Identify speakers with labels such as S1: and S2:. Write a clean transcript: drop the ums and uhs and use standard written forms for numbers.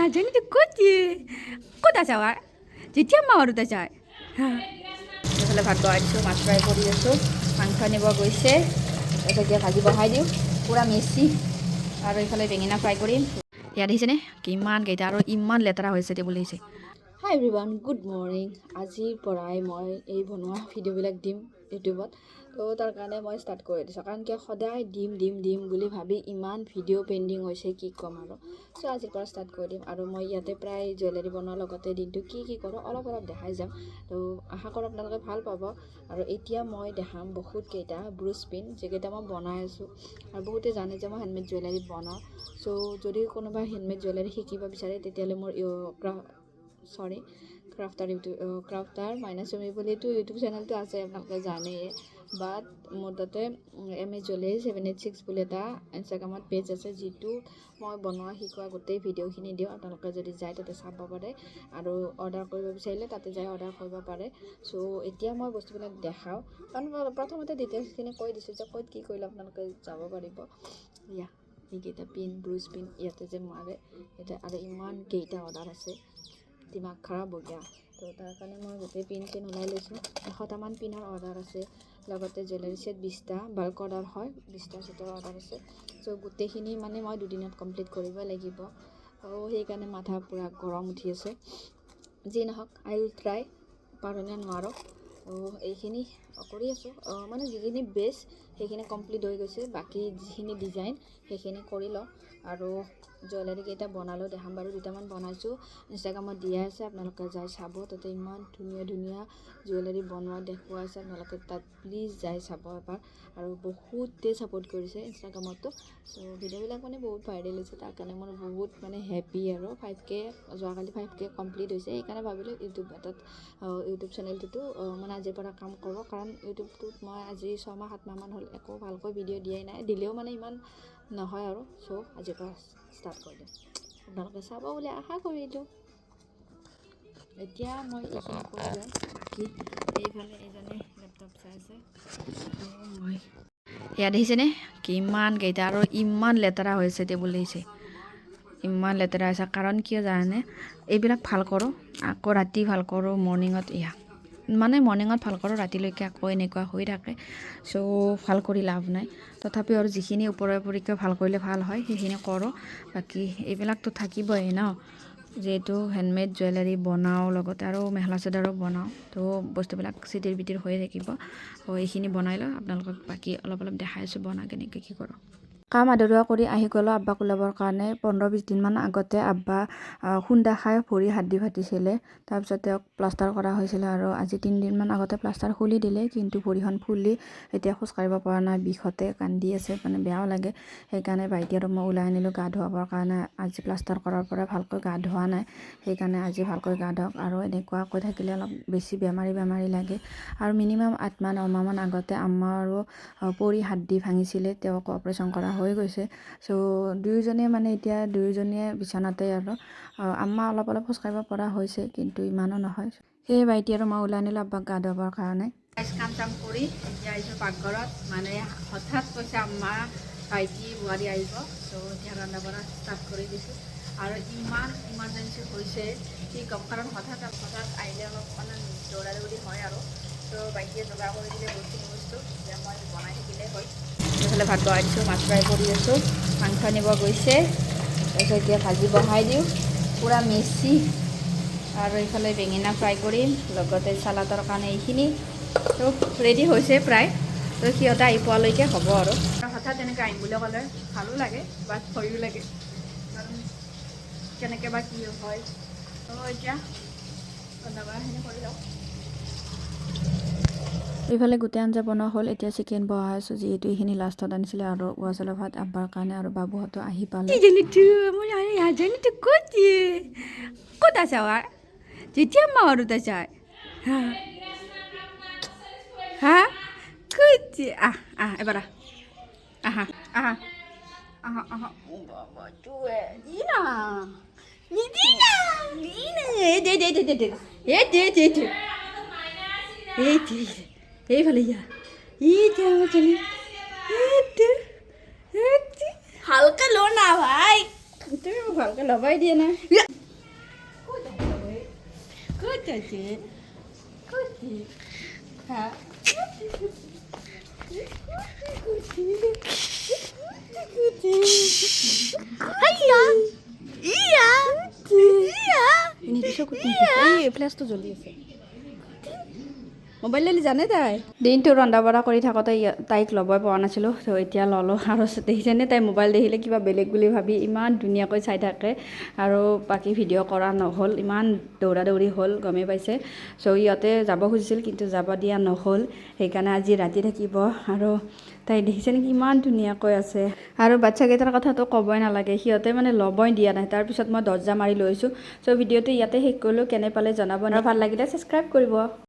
S1: হাজনীটো ক'ত ক'ত আছা যেতিয়া মাৰোঁতে যায় এইফালে ভাত বহাই দিছোঁ মাছ ফ্ৰাই কৰি আছোঁ মাংস আনিব গৈছে তাৰপিছত এতিয়া ভাজি বহাই দিওঁ পূৰা মেচি আৰু এইফালে বেঙেনা ফ্ৰাই কৰিম ইয়াত দেখিছেনে কিমান কেইটা আৰু ইমান লেতেৰা হৈছে টেবুল আহিছে হাই এভৰিৱান গুড মৰ্ণিং আজিৰ পৰাই মই এই বনোৱা ভিডিঅ'বিলাক দিম ইউটিউবত তো তাৰ কাৰণে মই ষ্টাৰ্ট কৰি দিছোঁ কাৰণ কিয় সদায় দিম বুলি ভাবি ইমান ভিডিঅ' পেণ্ডিং হৈছে কি ক'ম আৰু চ' আজিৰ পৰা ষ্টাৰ্ট কৰি দিম আৰু মই ইয়াতে প্ৰায় জুৱেলাৰী বনোৱাৰ লগতে দিনটো কি কৰোঁ অলপ দেখাই যাম তো আশা কৰোঁ আপোনালোকে ভাল পাব আৰু এতিয়া মই দেখাম বহুতকেইটা ব্ৰুচ পিন যিকেইটা মই বনাই আছোঁ আৰু বহুতে জানে যে মই হেণ্ডমেড জুৱেলাৰী বনাওঁ চ' যদি কোনোবা হেণ্ডমেড জুৱেলাৰী শিকিব বিচাৰে তেতিয়াহ'লে মোৰ ক্ৰাফটাৰ মাইনাছ চুমি বুলিতো ইউটিউব চেনেলটো আছে আপোনালোকে জানেই বাট মোৰ তাতে MA জুৱেলাৰী 786 বুলি এটা ইনষ্টাগ্ৰামত পেজ আছে যিটো মই বনোৱা শিকোৱা গোটেই ভিডিঅ'খিনি দিওঁ আপোনালোকে যদি যায় তাতে চাব পাৰে আৰু অৰ্ডাৰ কৰিব বিচাৰিলে তাতে যাই অৰ্ডাৰ কৰিব পাৰে চ' এতিয়া মই বস্তুবিলাক দেখাওঁ কাৰণ প্ৰথমতে ডিটেইলছখিনি কৈ দিছোঁ যে ক'ত কি কৰিলে আপোনালোকে যাব পাৰিব ইয়া এইকেইটা পিন ব্ৰুচ পিন ইয়াতে যে মাৰে এতিয়া আৰু ইমান কেইটা অৰ্ডাৰ আছে দিমাগ খাৰাপ হৈ গয়া তো তাৰ কাৰণে মই গোটেই পিন ওলাই লৈছোঁ 100টামান পিনৰ অৰ্ডাৰ আছে লগতে জুৱেলাৰী ছেট 20টা বাল্ক অৰ্ডাৰ হয় 20টা ছেটৰ অৰ্ডাৰ আছে চ' গোটেইখিনি মানে মই দুদিনত কমপ্লিট কৰিব লাগিব আৰু সেইকাৰণে মাথা পূৰা গৰম উঠি আছে যি নহওক আই উইল ট্ৰাই পাৰোঁনে নোৱাৰোঁ এইখিনি কৰি আছোঁ মানে যিখিনি বেছ সেইখিনি কমপ্লিট হৈ গৈছে বাকী যিখিনি ডিজাইন সেইখিনি কৰি লওঁ আৰু জুৱেলাৰী কেইটা বনালেও দেখাম বাৰু দুটামান বনাইছোঁ ইনষ্টাগ্ৰামত দিয়া আছে আপোনালোকে যাই চাব তাতে ইমান ধুনীয়া জুৱেলাৰী বনোৱা দেখুওৱা আছে আপোনালোকে তাত প্লিজ যাই চাব এবাৰ আৰু বহুতে ছাপোৰ্ট কৰিছে ইনষ্টাগ্ৰামতো চ' ভিডিঅ'বিলাক মানে বহুত ভাইৰেল হৈছে তাৰ কাৰণে মই বহুত মানে হেপী আৰু 5K যোৱাকালি 5K কমপ্লিট হৈছে সেইকাৰণে ভাবিলোঁ ইউটিউব চেনেলটোতো মানে আজিৰ পৰা কাম কৰোঁ কাৰণ ইউটিউবটোত মই আজি 6-7 মাহমান হ'ল একো ভালকৈ ভিডিঅ' দিয়াই নাই দিলেও মানে ইমান নহয় আৰু চ' আজিৰ পৰা ষ্টাৰ্ট কৰি দিম আপোনালোকে চাব বুলি আশা কৰিলোঁ এতিয়া মই এইখিনি কৰি যাম বাকী এইফালে এজনে লেপটপ চাই আছে মই ইয়াত দেখিছেনে কিমান কেইটা আৰু ইমান লেতেৰা হৈছে টেবুল দেখিছে ইমান লেতেৰা হৈছে কাৰণ কিয় জানে এইবিলাক ভাল কৰোঁ আকৌ ৰাতি ভাল কৰোঁ মৰ্ণিঙত মানে মৰ্ণিঙত ভাল কৰোঁ ৰাতিলৈকে আকৌ এনেকুৱা হৈ থাকে চ' ভাল কৰি লাভ নাই তথাপিও আৰু যিখিনি ওপৰিকৈ ভাল কৰিলে ভাল হয় সেইখিনি কৰোঁ বাকী এইবিলাকতো থাকিবই ন যিহেতু হেণ্ডমেড জুৱেলাৰী বনাওঁ লগতে আৰু মেখেলা চাদৰো বনাওঁ তো বস্তুবিলাক চিটিৰ বিটিৰ হৈয়ে থাকিব এইখিনি বনাই লওঁ আপোনালোকক বাকী অলপ দেখাই আছোঁ বনাই কেনেকৈ কি কৰোঁ কাম আদৰুৱা কৰি আহি গ'লোঁ আব্বাক ওলাবৰ কাৰণে 15-20 দিনমান আগতে আব্বা খুন্দা খাই ভৰি হাত দি ফাটিছিলে তাৰপিছত তেওঁক প্লাষ্টাৰ কৰা হৈছিলে আৰু আজি 3 দিনমান আগতে প্লাষ্টাৰ খুলি দিলে কিন্তু ভৰিখন ফুলি এতিয়া খোজ কাঢ়িব পৰা নাই বিষতে কান্দি আছে মানে বেয়াও লাগে সেইকাৰণে ভাইটি আৰু মই ওলাই আনিলোঁ গা ধুৱাবৰ কাৰণে আজি প্লাষ্টাৰ কৰাৰ পৰা ভালকৈ গা ধোৱা নাই সেইকাৰণে আজি ভালকৈ গা ধুৱাওক আৰু এনেকুৱাকৈ থাকিলে অলপ বেছি বেমাৰী লাগে আৰু মিনিমাম 8-9 মাহমান আগতে আমাৰো পৰি হাত দি ভাঙিছিলে তেওঁক অপাৰেশ্যন কৰা হৈ গৈছে চ' দুয়োজনে মানে এতিয়া দুয়োজনীয়ে বিচনাতে আৰু আম্মা অলপ খোজ কাঢ়িব পৰা হৈছে কিন্তু ইমানো নহয় সেই ভাইটি আৰু মই ওলাই আনিলোঁ আব্বাক গা ধুৱাবৰ কাৰণে কাম চাম কৰি এতিয়া আহিছোঁ পাকঘৰত মানে হঠাৎ কৈছে আম্মা ভাইটি বোৱাৰী আহিব চ' এতিয়া ৰন্ধা বঢ়া ষ্টাৰ্ট কৰি দিছোঁ আৰু ইমান ইমাৰ্জেঞ্চি হৈছে কি ক'ম কাৰণ হঠাৎ আহিলে অলপ মানে দৌৰা হয় আৰু ত' ভাইটিয়ে যোগাৰ কৰি দিলে বহুতখিনি বস্তু যে মই বনাই থাকিলে হয় এইফালে ভাত বহাই দিছোঁ মাছ ফ্ৰাই কৰি আছোঁ মাংস আনিব গৈছে তাৰপিছত এতিয়া ভাজি বহাই দিওঁ পূৰা মেচি আৰু এইফালে বেঙেনা ফ্ৰাই কৰিম লগতে চালাডৰ কাৰণে এইখিনি তো ৰেডি হৈছে প্ৰায় তো সিহঁতে আহি পোৱালৈকে হ'ব আৰু হঠাৎ এনেকৈ আহিম বুলি ক'লে ভালো লাগে বাট ভয়ো লাগে কাৰণ কেনেকৈ বা কি হয় তো এতিয়া ৰন্ধা বঢ়াখিনি কৰি লওঁ এইফালে গোটেই আঞ্জা বনোৱা হ'ল এতিয়া চিকেন বহাই আছোঁ যিহেতু এইখিনি লাষ্টত আনিছিলে আৰু উৱাচলৰ ভাত আব্বাৰ কাৰণে আৰু বাবুহঁতো আহি পালে ক'ত আছা যেতিয়া মাৰোঁতে যায় হা ক'ত এবাৰ আহা এইফালে ভালকে লো না ভাই তুমি ভালকে লবাই দিয়ে না
S2: চাইছে কুচি হ্যাঁ
S1: ফ্লেছটো জ্বলি আছে মোবাইল ল'লি জানে তাই দিনটো ৰন্ধা বঢ়া কৰি থাকোঁতে তাইক ল'বই পৰা নাছিলোঁ তো এতিয়া ল'লোঁ আৰু দেখিছেনে তাই মোবাইল দেখিলে কিবা বেলেগ বুলি ভাবি ইমান ধুনীয়াকৈ চাই থাকে আৰু বাকী ভিডিঅ' কৰা নহ'ল ইমান দৌৰা দৌৰি হ'ল গমেই পাইছে চ' ইহঁতে যাব খুজিছিল কিন্তু যাব দিয়া নহ'ল সেইকাৰণে আজি ৰাতি থাকিব আৰু তাই দেখিছে নেকি ইমান ধুনীয়াকৈ আছে আৰু বাচ্চাকেইটাৰ কথাটো ক'বই নালাগে সিহঁতে মানে ল'বই দিয়া নাই তাৰপিছত মই দৰ্জা মাৰি লৈছোঁ চ' ভিডিঅ'টো ইয়াতে শেষ কৰিলোঁ কেনে পালে জনাব আৰু ভাল লাগিলে ছাবস্ক্ৰাইব কৰিব